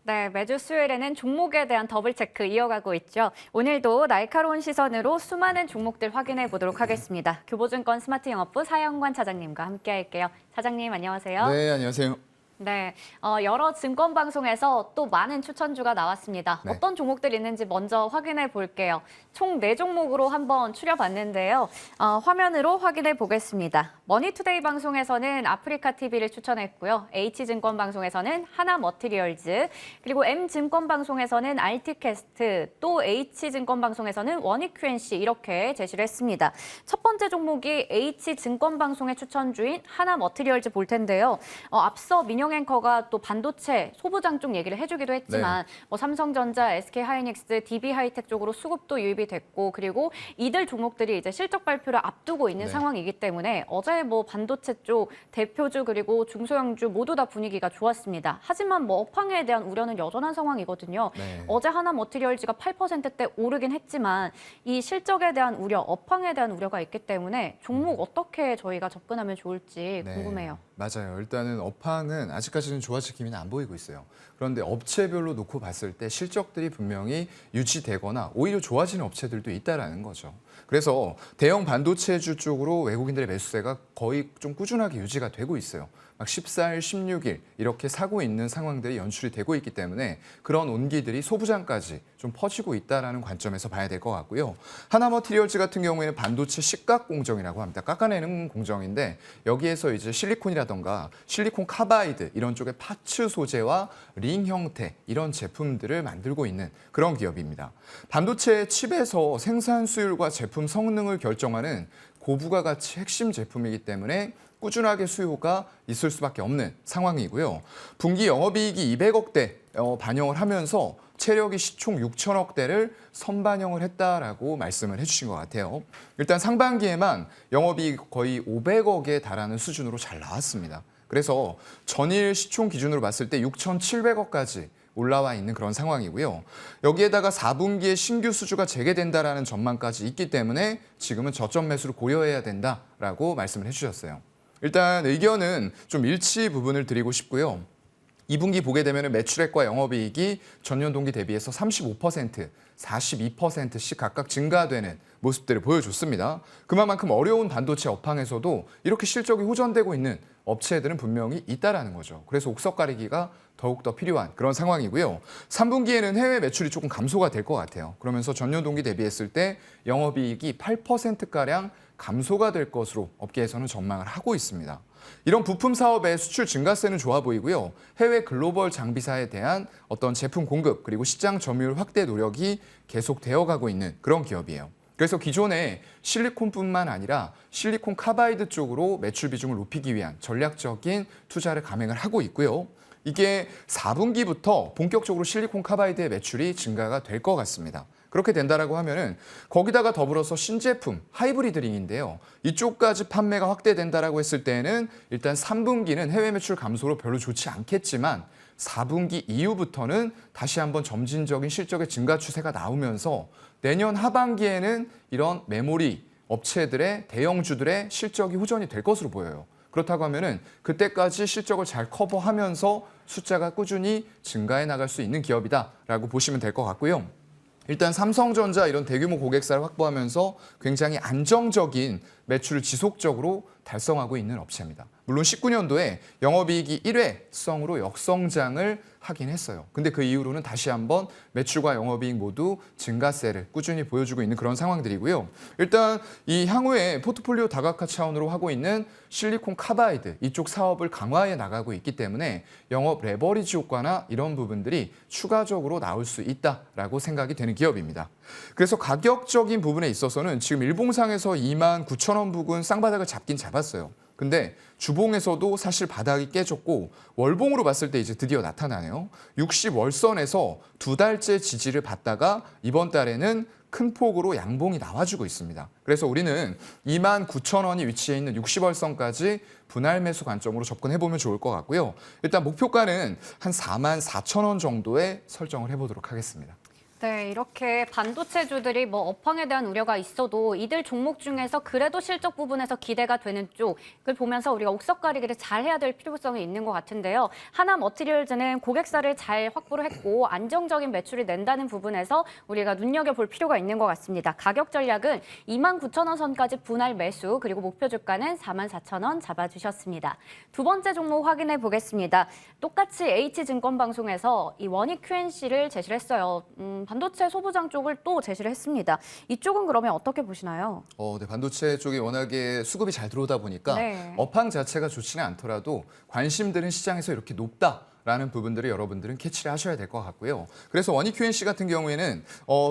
네, 매주 수요일에는 종목에 대한 더블 체크 이어가고 있죠. 오늘도 날카로운 시선으로 수많은 종목들 확인해 보도록 하겠습니다. 교보증권 스마트영업부 사영관 차장님과 함께 할게요. 차장님, 안녕하세요. 네, 안녕하세요. 네, 여러 증권 방송에서 또 많은 추천주가 나왔습니다. 네. 어떤 종목들이 있는지 먼저 확인해 볼게요. 총 4종목으로 한번 추려봤는데요. 화면으로 확인해 보겠습니다. 머니투데이 방송에서는 아프리카TV를 추천했고요. H증권 방송에서는 하나머티리얼즈, 그리고 M증권 방송에서는 RT캐스트, 또 H증권 방송에서는 원익QNC 이렇게 제시를 했습니다. 첫 번째 종목이 H증권 방송의 추천주인 하나머티리얼즈 볼 텐데요. 앞서 민영 앵커가 또 반도체 소부장 쪽 얘기를 해주기도 했지만 뭐 삼성전자, SK하이닉스, DB하이텍 쪽으로 수급도 유입이 됐고 그리고 이들 종목들이 이제 실적 발표를 앞두고 있는 상황이기 때문에 어제 뭐 반도체 쪽 대표주 그리고 중소형주 모두 다 분위기가 좋았습니다. 하지만 뭐 업황에 대한 우려는 여전한 상황이거든요. 어제 하나머티리얼즈가 8%대 오르긴 했지만 이 실적에 대한 우려, 업황에 대한 우려가 있기 때문에 종목 어떻게 저희가 접근하면 좋을지 궁금해요. 맞아요. 일단은 업황은 아직까지는 좋아질 기미는 안 보이고 있어요. 그런데 업체별로 놓고 봤을 때 실적들이 분명히 유지되거나 오히려 좋아지는 업체들도 있다라는 거죠. 그래서 대형 반도체주 쪽으로 외국인들의 매수세가 거의 좀 꾸준하게 유지가 되고 있어요. 막 14일, 16일 이렇게 사고 있는 상황들이 연출이 되고 있기 때문에 그런 온기들이 소부장까지 좀 퍼지고 있다는 관점에서 봐야 될 것 같고요. 하나머티리얼즈 같은 경우에는 반도체 식각 공정이라고 합니다. 깎아내는 공정인데 여기에서 이제 실리콘이라던가 실리콘 카바이드 이런 쪽의 파츠 소재와 링 형태 이런 제품들을 만들고 있는 그런 기업입니다. 반도체 칩에서 생산 수율과 제품 성능을 결정하는 고부가가치 핵심 제품이기 때문에 꾸준하게 수요가 있을 수밖에 없는 상황이고요. 분기 영업이익이 200억대 반영을 하면서 체력이 시총 6천억대를 선반영을 했다라고 말씀을 해주신 것 같아요. 일단 상반기에만 영업이익 거의 500억에 달하는 수준으로 잘 나왔습니다. 그래서 전일 시총 기준으로 봤을 때 6,700억까지 올라와 있는 그런 상황이고요. 여기에다가 4분기에 신규 수주가 재개된다라는 전망까지 있기 때문에 지금은 저점 매수를 고려해야 된다라고 말씀을 해주셨어요. 일단 의견은 좀 일치 부분을 드리고 싶고요. 2분기 보게 되면 매출액과 영업이익이 전년 동기 대비해서 35%, 42%씩 각각 증가되는 모습들을 보여줬습니다. 그만큼 어려운 반도체 업황에서도 이렇게 실적이 호전되고 있는 업체들은 분명히 있다라는 거죠. 그래서 옥석 가리기가 더욱더 필요한 그런 상황이고요. 3분기에는 해외 매출이 조금 감소가 될 것 같아요. 그러면서 전년 동기 대비했을 때 영업이익이 8%가량 감소가 될 것으로 업계에서는 전망을 하고 있습니다. 이런 부품 사업의 수출 증가세는 좋아 보이고요. 해외 글로벌 장비사에 대한 어떤 제품 공급 그리고 시장 점유율 확대 노력이 계속되어 가고 있는 그런 기업이에요. 그래서 기존에 실리콘뿐만 아니라 실리콘 카바이드 쪽으로 매출 비중을 높이기 위한 전략적인 투자를 감행을 하고 있고요. 이게 4분기부터 본격적으로 실리콘 카바이드의 매출이 증가가 될 것 같습니다. 그렇게 된다라고 하면은 거기다가 더불어서 신제품 하이브리드링인데요. 이쪽까지 판매가 확대된다라고 했을 때는 일단 3분기는 해외 매출 감소로 별로 좋지 않겠지만 4분기 이후부터는 다시 한번 점진적인 실적의 증가 추세가 나오면서 내년 하반기에는 이런 메모리 업체들의 대형주들의 실적이 호전이 될 것으로 보여요. 그렇다고 하면은 그때까지 실적을 잘 커버하면서 숫자가 꾸준히 증가해 나갈 수 있는 기업이다라고 보시면 될 것 같고요. 일단 삼성전자 이런 대규모 고객사를 확보하면서 굉장히 안정적인 매출을 지속적으로 달성하고 있는 업체입니다. 물론 19년도에 영업이익이 1회성으로 역성장을 하긴 했어요. 근데 그 이후로는 다시 한번 매출과 영업이익 모두 증가세를 꾸준히 보여주고 있는 그런 상황들이고요. 일단 이 향후에 포트폴리오 다각화 차원으로 하고 있는 실리콘 카바이드 이쪽 사업을 강화해 나가고 있기 때문에 영업 레버리지 효과나 이런 부분들이 추가적으로 나올 수 있다라고 생각이 되는 기업입니다. 그래서 가격적인 부분에 있어서는 지금 일봉상에서 29,000원 부근 쌍바닥을 잡긴 잡았어요. 근데 주봉에서도 사실 바닥이 깨졌고 월봉으로 봤을 때 이제 드디어 나타나네요. 60월선에서 2달째 지지를 받다가 이번 달에는 큰 폭으로 양봉이 나와주고 있습니다. 그래서 우리는 29,000원이 위치해 있는 60월선까지 분할 매수 관점으로 접근해보면 좋을 것 같고요. 일단 목표가는 한 44,000원 정도에 설정을 해보도록 하겠습니다. 네, 이렇게 반도체주들이 뭐 업황에 대한 우려가 있어도 이들 종목 중에서 그래도 실적 부분에서 기대가 되는 쪽을 보면서 우리가 옥석 가리기를 잘 해야 될 필요성이 있는 것 같은데요. 하나 머티리얼즈는 고객사를 잘 확보를 했고 안정적인 매출을 낸다는 부분에서 우리가 눈여겨볼 필요가 있는 것 같습니다. 가격 전략은 29,000원 선까지 분할 매수, 그리고 목표 주가는 44,000원 잡아주셨습니다. 두 번째 종목 확인해 보겠습니다. 똑같이 H증권 방송에서 이 원익 Q&C를 제시를 했어요. 반도체 소부장 쪽을 또 제시를 했습니다. 이쪽은 그러면 어떻게 보시나요? 네, 반도체 쪽이 워낙에 수급이 잘 들어오다 보니까 네. 업황 자체가 좋지는 않더라도 관심들은 시장에서 이렇게 높다라는 부분들을 여러분들은 캐치를 하셔야 될 것 같고요. 그래서 원익 Q&C 같은 경우에는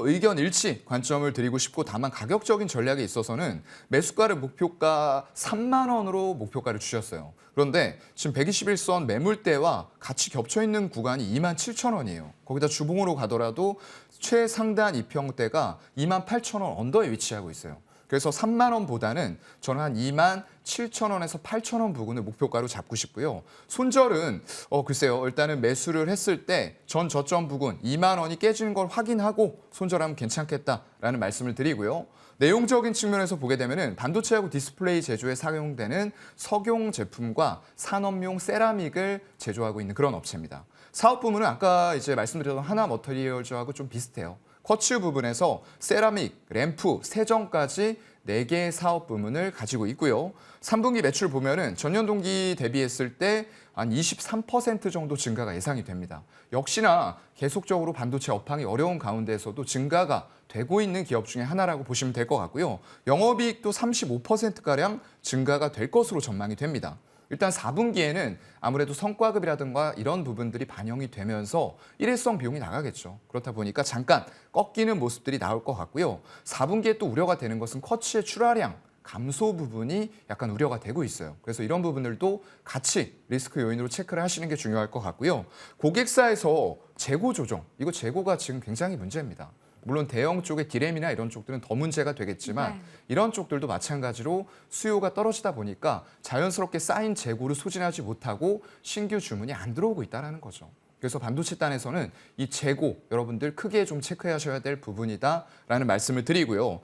의견 일치 관점을 드리고 싶고, 다만 가격적인 전략에 있어서는 매수가를 목표가 3만 원으로 목표가를 주셨어요. 그런데 지금 121선 매물대와 같이 겹쳐 있는 구간이 27,000원이에요. 거기다 주봉으로 가더라도 최상단 이평대가 28,000원 언더에 위치하고 있어요. 그래서 3만 원보다는 저는 한 27,000원에서 8,000원 부근을 목표가로 잡고 싶고요. 손절은 글쎄요. 일단은 매수를 했을 때 전 저점 부근 2만 원이 깨지는 걸 확인하고 손절하면 괜찮겠다라는 말씀을 드리고요. 내용적인 측면에서 보게 되면은 반도체하고 디스플레이 제조에 사용되는 석용 제품과 산업용 세라믹을 제조하고 있는 그런 업체입니다. 사업 부문은 아까 이제 말씀드렸던 하나 머터리얼즈하고 좀 비슷해요. 쿼츠 부분에서 세라믹, 램프, 세정까지 4개의 사업 부문을 가지고 있고요. 3분기 매출 보면은 전년 동기 대비했을 때 한 23% 정도 증가가 예상이 됩니다. 역시나 계속적으로 반도체 업황이 어려운 가운데에서도 증가가 되고 있는 기업 중에 하나라고 보시면 될 것 같고요. 영업이익도 35%가량 증가가 될 것으로 전망이 됩니다. 일단 4분기에는 아무래도 성과급이라든가 이런 부분들이 반영이 되면서 일회성 비용이 나가겠죠. 그렇다 보니까 잠깐 꺾이는 모습들이 나올 것 같고요. 4분기에 또 우려가 되는 것은 쿼츠의 출하량 감소 부분이 약간 우려가 되고 있어요. 그래서 이런 부분들도 같이 리스크 요인으로 체크를 하시는 게 중요할 것 같고요. 고객사에서 재고 조정, 이거 재고가 지금 굉장히 문제입니다. 물론 대형 쪽의 디램이나 이런 쪽들은 더 문제가 되겠지만 네. 이런 쪽들도 마찬가지로 수요가 떨어지다 보니까 자연스럽게 쌓인 재고를 소진하지 못하고 신규 주문이 안 들어오고 있다는 거죠. 그래서 반도체 단에서는 이 재고 여러분들 크게 좀 체크하셔야 될 부분이다라는 말씀을 드리고요.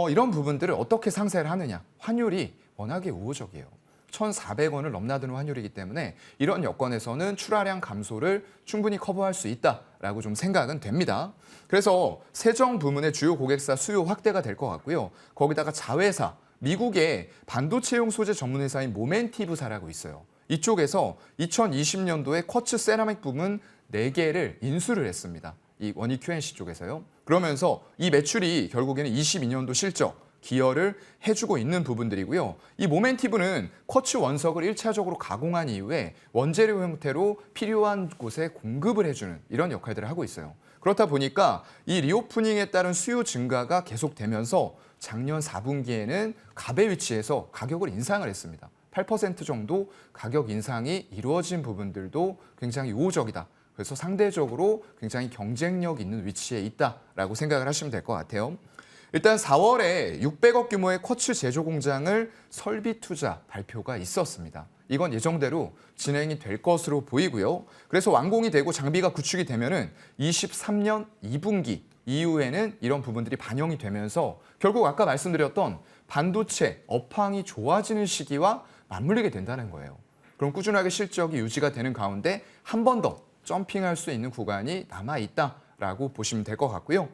이런 부분들을 어떻게 상세를 하느냐. 환율이 워낙에 우호적이에요. 1,400원을 넘나드는 환율이기 때문에 이런 여건에서는 출하량 감소를 충분히 커버할 수 있다라고 좀 생각은 됩니다. 그래서 세정 부문의 주요 고객사 수요 확대가 될 것 같고요. 거기다가 자회사, 미국의 반도체용 소재 전문 회사인 모멘티브사라고 있어요. 이쪽에서 2020년도에 쿼츠 세라믹 부문 4개를 인수를 했습니다. 이 원익 Q&C 쪽에서요. 그러면서 이 매출이 결국에는 22년도 실적 기여를 해주고 있는 부분들이고요. 이 모멘티브는 쿼츠 원석을 1차적으로 가공한 이후에 원재료 형태로 필요한 곳에 공급을 해주는 이런 역할들을 하고 있어요. 그렇다 보니까 이 리오프닝에 따른 수요 증가가 계속되면서 작년 4분기에는 갑의 위치에서 가격을 인상을 했습니다. 8% 정도 가격 인상이 이루어진 부분들도 굉장히 우호적이다. 그래서 상대적으로 굉장히 경쟁력 있는 위치에 있다라고 생각을 하시면 될 것 같아요. 일단 4월에 600억 규모의 쿼츠 제조 공장을 설비 투자 발표가 있었습니다. 이건 예정대로 진행이 될 것으로 보이고요. 그래서 완공이 되고 장비가 구축이 되면은 23년 2분기 이후에는 이런 부분들이 반영이 되면서 결국 아까 말씀드렸던 반도체 업황이 좋아지는 시기와 맞물리게 된다는 거예요. 그럼 꾸준하게 실적이 유지가 되는 가운데 한 번 더 점핑할 수 있는 구간이 남아있다라고 보시면 될 것 같고요.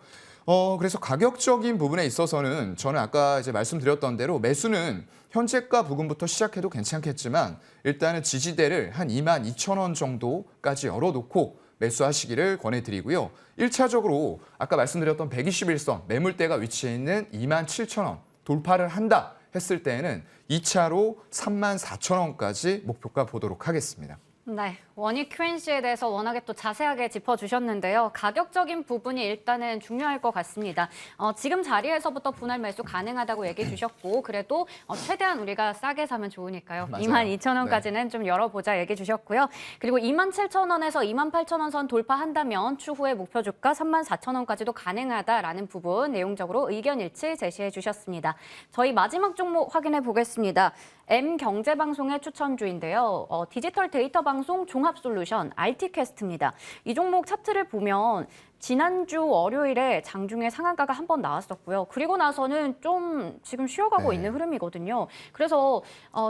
그래서 가격적인 부분에 있어서는 저는 아까 이제 말씀드렸던 대로 매수는 현재가 부근부터 시작해도 괜찮겠지만 일단은 지지대를 한 22,000원 정도까지 열어놓고 매수하시기를 권해드리고요. 1차적으로 아까 말씀드렸던 121선 매물대가 위치해 있는 27,000원 돌파를 한다 했을 때에는 2차로 34,000원까지 목표가 보도록 하겠습니다. 네, 원익 Q&C에 대해서 워낙에 또 자세하게 짚어주셨는데요. 가격적인 부분이 일단은 중요할 것 같습니다. 지금 자리에서부터 분할 매수 가능하다고 얘기해 주셨고 그래도 최대한 우리가 싸게 사면 좋으니까요. 맞아요. 22,000원까지는 좀 열어보자 얘기해 주셨고요. 그리고 27,000원에서 28,000원 선 돌파한다면 추후에 목표 주가 34,000원까지도 가능하다라는 부분 내용적으로 의견 일치 제시해 주셨습니다. 저희 마지막 종목 확인해 보겠습니다. M경제방송의 추천주인데요. 디지털 데이터 방송 종합 솔루션 RT캐스트입니다. 이 종목 차트를 보면 지난주 월요일에 장중에 상한가가 한 번 나왔었고요. 그리고 나서는 좀 지금 쉬어가고 네. 있는 흐름이거든요. 그래서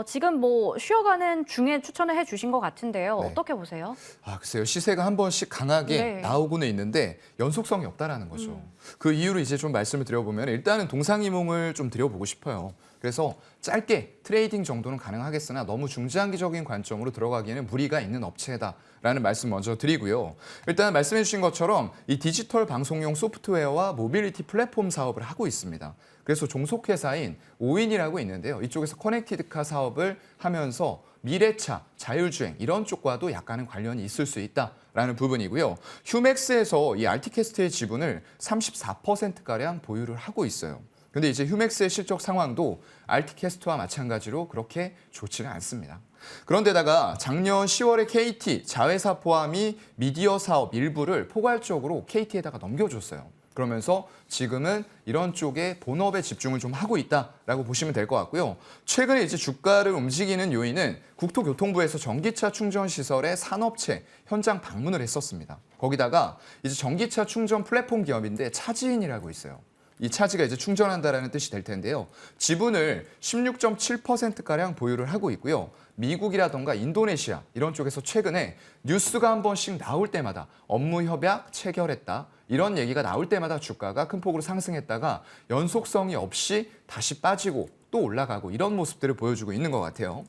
지금 뭐 쉬어가는 중에 추천을 해주신 것 같은데요. 네. 어떻게 보세요? 글쎄요. 시세가 한 번씩 강하게 네. 나오고는 있는데 연속성이 없다라는 거죠. 그 이유를 이제 좀 말씀을 드려보면 일단은 동상이몽을 좀 드려보고 싶어요. 그래서 짧게 트레이딩 정도는 가능하겠으나 너무 중장기적인 관점으로 들어가기에는 무리가 있는 업체다라는 말씀 먼저 드리고요. 일단 말씀해 주신 것처럼 이 디지털 방송용 소프트웨어와 모빌리티 플랫폼 사업을 하고 있습니다. 그래서 종속회사인 오인이라고 있는데요. 이쪽에서 커넥티드카 사업을 하면서 미래차, 자율주행 이런 쪽과도 약간은 관련이 있을 수 있다라는 부분이고요. 휴맥스에서 이 알티캐스트의 지분을 34%가량 보유를 하고 있어요. 근데 이제 휴맥스의 실적 상황도 알티캐스트와 마찬가지로 그렇게 좋지는 않습니다. 그런데다가 작년 10월에 KT 자회사 포함이 미디어 사업 일부를 포괄적으로 KT에다가 넘겨줬어요. 그러면서 지금은 이런 쪽에 본업에 집중을 좀 하고 있다라고 보시면 될 것 같고요. 최근에 이제 주가를 움직이는 요인은 국토교통부에서 전기차 충전 시설의 산업체 현장 방문을 했었습니다. 거기다가 이제 전기차 충전 플랫폼 기업인데 차지인이라고 있어요. 이 차지가 이제 충전한다라는 뜻이 될 텐데요. 지분을 16.7%가량 보유를 하고 있고요. 미국이라던가 인도네시아 이런 쪽에서 최근에 뉴스가 한 번씩 나올 때마다 업무 협약 체결했다. 이런 얘기가 나올 때마다 주가가 큰 폭으로 상승했다가 연속성이 없이 다시 빠지고 또 올라가고 이런 모습들을 보여주고 있는 것 같아요.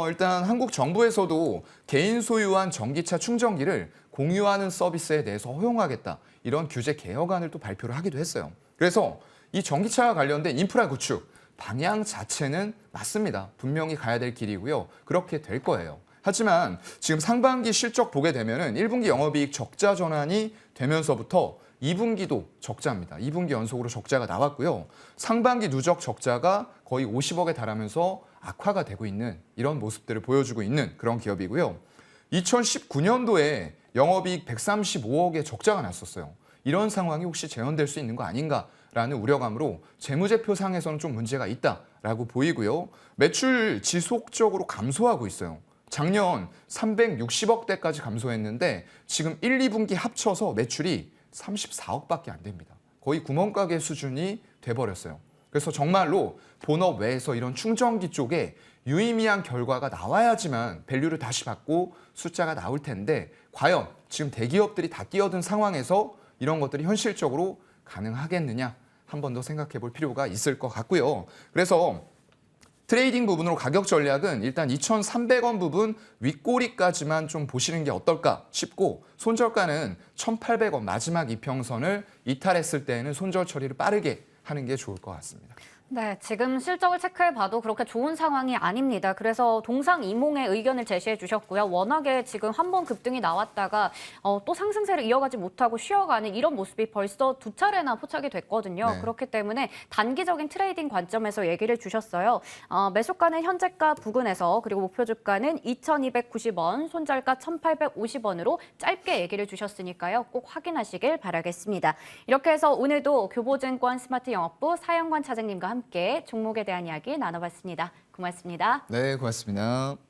일단 한국 정부에서도 개인 소유한 전기차 충전기를 공유하는 서비스에 대해서 허용하겠다. 이런 규제 개혁안을 또 발표를 하기도 했어요. 그래서 이 전기차와 관련된 인프라 구축, 방향 자체는 맞습니다. 분명히 가야 될 길이고요. 그렇게 될 거예요. 하지만 지금 상반기 실적 보게 되면은 1분기 영업이익 적자 전환이 되면서부터 2분기도 적자입니다. 2분기 연속으로 적자가 나왔고요. 상반기 누적 적자가 거의 50억에 달하면서 악화가 되고 있는 이런 모습들을 보여주고 있는 그런 기업이고요. 2019년도에 영업이익 135억의 적자가 났었어요. 이런 상황이 혹시 재현될 수 있는 거 아닌가라는 우려감으로 재무제표상에서는 좀 문제가 있다라고 보이고요. 매출 지속적으로 감소하고 있어요. 작년 360억대까지 감소했는데 지금 1, 2분기 합쳐서 매출이 34억밖에 안 됩니다. 거의 구멍가게 수준이 돼버렸어요. 그래서 정말로 본업 외에서 이런 충전기 쪽에 유의미한 결과가 나와야지만 밸류를 다시 받고 숫자가 나올 텐데 과연 지금 대기업들이 다 뛰어든 상황에서 이런 것들이 현실적으로 가능하겠느냐 한 번 더 생각해 볼 필요가 있을 것 같고요. 그래서 트레이딩 부분으로 가격 전략은 일단 2,300원 부분 윗꼬리까지만 좀 보시는 게 어떨까 싶고 손절가는 1,800원 마지막 이평선을 이탈했을 때에는 손절 처리를 빠르게 하는 게 좋을 것 같습니다. 네, 지금 실적을 체크해봐도 그렇게 좋은 상황이 아닙니다. 그래서 동상이몽의 의견을 제시해 주셨고요. 워낙에 지금 한 번 급등이 나왔다가 또 상승세를 이어가지 못하고 쉬어가는 이런 모습이 벌써 두 차례나 포착이 됐거든요. 네. 그렇기 때문에 단기적인 트레이딩 관점에서 얘기를 주셨어요. 매수가는 현재가 부근에서 그리고 목표 주가는 2,290원, 손절가 1,850원으로 짧게 얘기를 주셨으니까요. 꼭 확인하시길 바라겠습니다. 이렇게 해서 오늘도 교보증권 스마트 영업부 사영관 차장님과 함께 종목에 대한 이야기 나눠봤습니다. 고맙습니다. 네, 고맙습니다.